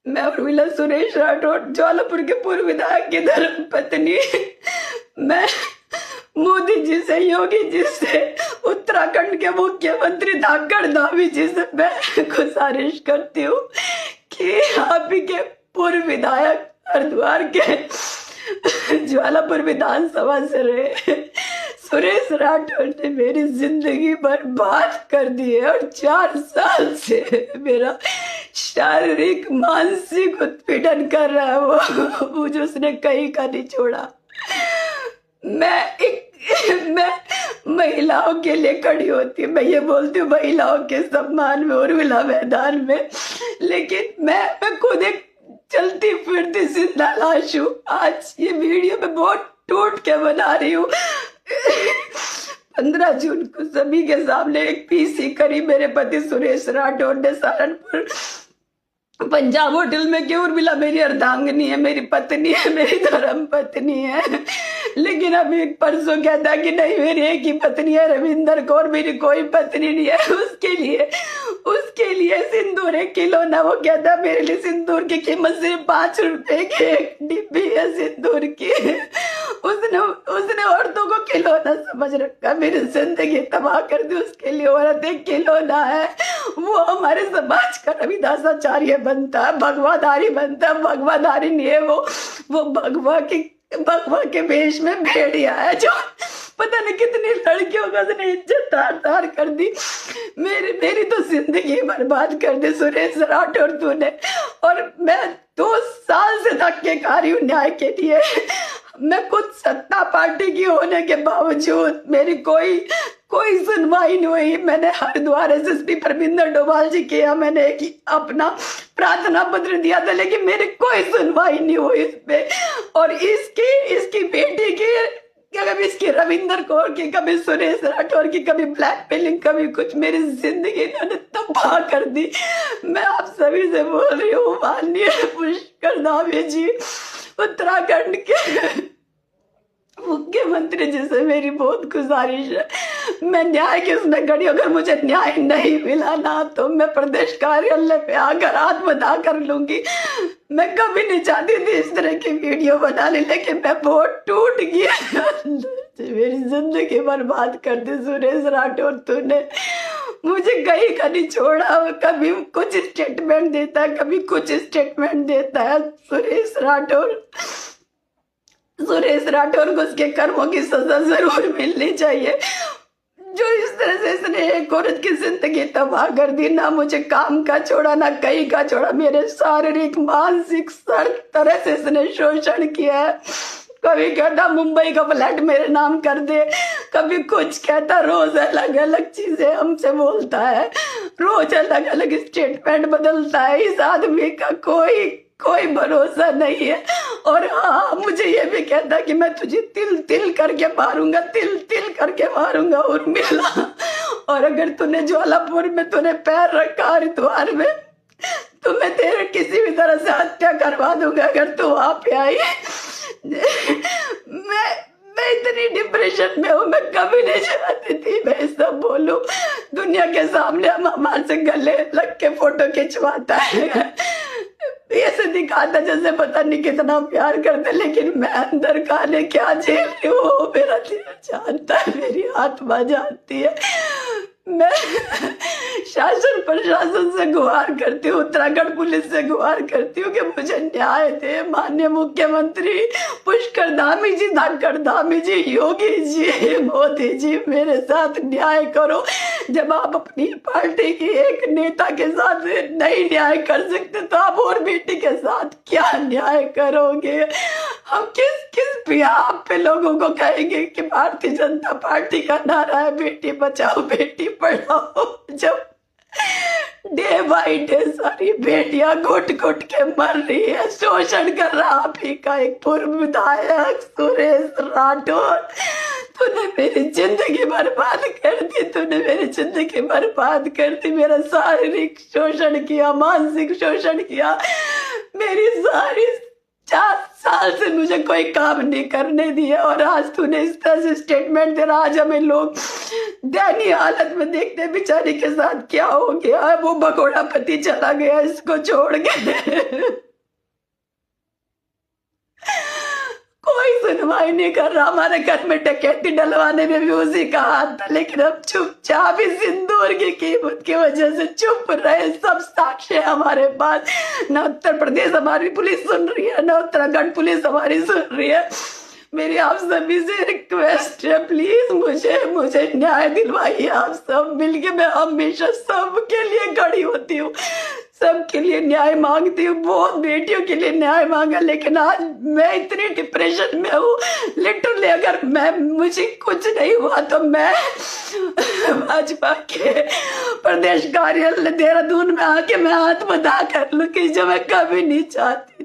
मैं उर्मिला सुरेश राठौड़, ज्वालापुर के पूर्व विधायक की धर्म पत्नी। मैं मोदी जी से, योगी जी से, उत्तराखंड के मुख्यमंत्री धाकड़ धामी जी से मैं गुजारिश करती हूँ कि आप ही के पूर्व विधायक हरिद्वार के ज्वालापुर विधानसभा से रहे सुरेश राठौर ने मेरी जिंदगी बर्बाद कर दी है और 4 साल से मेरा शारीरिक मानसिक उत्पीड़न कर रहा है वो मुझे उसने कहीं का नहीं छोड़ा। मैं महिलाओं के लिए खड़ी होती हूँ, मैं ये बोलती हूँ महिलाओं के सम्मान में उर्मिला मैदान में, लेकिन मैं खुद एक चलती फिरती जिंदा लाश हूँ। आज ये वीडियो मैं बहुत टूट के बना रही हूँ। 15 जून को सभी के सामने एक पीसी करी मेरे पति सुरेश राठौर ने सहारनपुर पंजाब होटल में कि उर्मिला मेरी अर्धांगिनी है, मेरी पत्नी है, मेरी धर्म पत्नी है, लेकिन अभी परसों कहता कि नहीं मेरी एक ही पत्नी है रविंदर कौर, मेरी कोई पत्नी नहीं है। उसके लिए सिंदूर 1 किलो ना, वो कहता मेरे लिए सिंदूर की कीमत सिर्फ 5 रुपए की एक डिब्बी है सिंदूर की। उसने औरतों को खिलौना समझ रखा, मेरी जिंदगी तबाह कर दी। उसके लिए औरत एक खिलौना है। वो हमारे समाज का रविदासाचार्य बनता है, भगवाधारी बनता है, भगवाधारी नहीं है वो भगवा के वेश में भेड़िया है जो पता नहीं कितनी लड़कियों का उसने इज्जत तार कर दी। मेरी तो जिंदगी बर्बाद कर दी सुरेश राठौर तूने। और मैं 2 साल से धक्के खा रही हूँ न्याय के लिए। मैं खुद सत्ता पार्टी की होने के बावजूद मेरी कोई सुनवाई नहीं हुई। मैंने हरिद्वार एसएसपी परमिंदर डोभाल जी के यहाँ मैंने एक अपना प्रार्थना पत्र दिया था, लेकिन मेरी कोई सुनवाई नहीं हुई इस पे। और इसकी बेटी की, कभी इसकी रविंदर कौर की, कभी सुरेश राठौर की, कभी ब्लैकमेलिंग, कभी कुछ, मेरी जिंदगी इन्होंने तबाह कर दी। मैं आप सभी से बोल रही हूँ माननीय पुष्कर धामी जी, उत्तराखंड के मुख्यमंत्री जी से मेरी बहुत गुजारिश है, मैं न्याय के उसमें खड़ी। अगर मुझे न्याय नहीं मिला ना तो मैं प्रदेश कार्यालय पे आकर आत्मदाह कर लूंगी। मैं कभी नहीं चाहती थी इस तरह की वीडियो बनाने, लेकिन मैं बहुत टूट गया। मेरी जिंदगी बर्बाद कर दी सुरेश राठौर तूने। मुझे कहीं का नहीं छोड़ा, कभी कुछ स्टेटमेंट देता है, कभी कुछ स्टेटमेंट देता है। सुरेश राठौर को उसके कर्मों की सजा जरूर मिलनी चाहिए। जो इस तरह से इसने एक औरत की जिंदगी तबाह कर दी, ना मुझे काम का छोड़ा, ना कहीं का छोड़ा, मेरे शारीरिक मानसिक हर तरह से इसने शोषण किया है। कभी कहता मुंबई का फ्लैट मेरे नाम कर दे, कभी कुछ कहता, रोज अलग अलग चीजें हमसे बोलता है, रोज अलग अलग स्टेटमेंट बदलता है। इस आदमी का कोई भरोसा नहीं है। और हाँ, मुझे ये भी कहता कि मैं तुझे तिल तिल करके मारूंगा उर्मिला। और अगर तूने ज्वालापुर में तूने पैर रखा, हरिद्वार में, तो मैं तेरे किसी भी तरह से हत्या करवा दूंगा अगर तू वहां पे आई। मैं इतनी डिप्रेशन में हूँ, मैं कभी नहीं चाहती थी मैं सब बोलूं दुनिया के सामने। हम हमारे से गले लग के फोटो खिंचवाता है, ऐसे दिखाता जैसे पता नहीं कितना प्यार करते, लेकिन मैं अंदर खाने क्या झेल रही हूँ मेरा दिल जानता है, मेरी आत्मा जानती है। मैं शासन प्रशासन से गुहार करती हूँ, उत्तराखंड पुलिस से गुहार करती हूँ कि मुझे न्याय दे। माननीय मुख्यमंत्री पुष्कर धामी जी, धाकड़ धामी जी, योगी जी, मोदी जी, मेरे साथ न्याय करो। जब आप अपनी पार्टी की एक नेता के साथ नहीं न्याय कर सकते तो आप और बेटी के साथ क्या न्याय करोगे? हम किस बिहाफ पे लोगों को कहेंगे कि भारतीय जनता पार्टी का नारा है बेटी बचाओ बेटी पढ़ाओ, जब डे बाई डे सारी बेटियां घुट घुट के मर रही है, शोषण कर रहा आप ही का एक पूर्व विधायक सुरेश राठौर। तूने मेरी जिंदगी बर्बाद कर दी, तूने मेरी जिंदगी बर्बाद कर दी। मेरा शारीरिक शोषण किया, मानसिक शोषण किया, मेरी सारी 4 साल से मुझे कोई काम नहीं करने दिया, और आज तूने इस तरह से स्टेटमेंट दे रहा। आज हमें लोग दयनीय हालत में देखते हैं बेचारे के साथ क्या हो गया। वो भगोड़ा पति चला गया इसको छोड़ के। कोई सुनवाई नहीं कर रहा। हमारे घर में डकैती डलवाने में भी उसी का हाथ था, लेकिन अब चुपचाप इस सिंदूर की कीमत की वजह से चुप रहे। सब साक्ष्य हमारे पास। न उत्तर प्रदेश हमारी पुलिस सुन रही है, न उत्तराखंड पुलिस हमारी सुन रही है। मेरी आप सभी से रिक्वेस्ट है, प्लीज मुझे न्याय दिलवाइए। आप सब मिलके, मैं हमेशा सबके लिए खड़ी होती हूँ, सबके लिए न्याय मांगती हूँ। बहुत बेटियों के लिए न्याय मांगा, लेकिन आज मैं इतनी डिप्रेशन में हूँ। लिटरली अगर मुझे कुछ नहीं हुआ तो मैं भाजपा के प्रदेश कार्यालय देहरादून में आके मैं आत्मदाह कर लूँ, कि जो मैं कभी नहीं चाहती।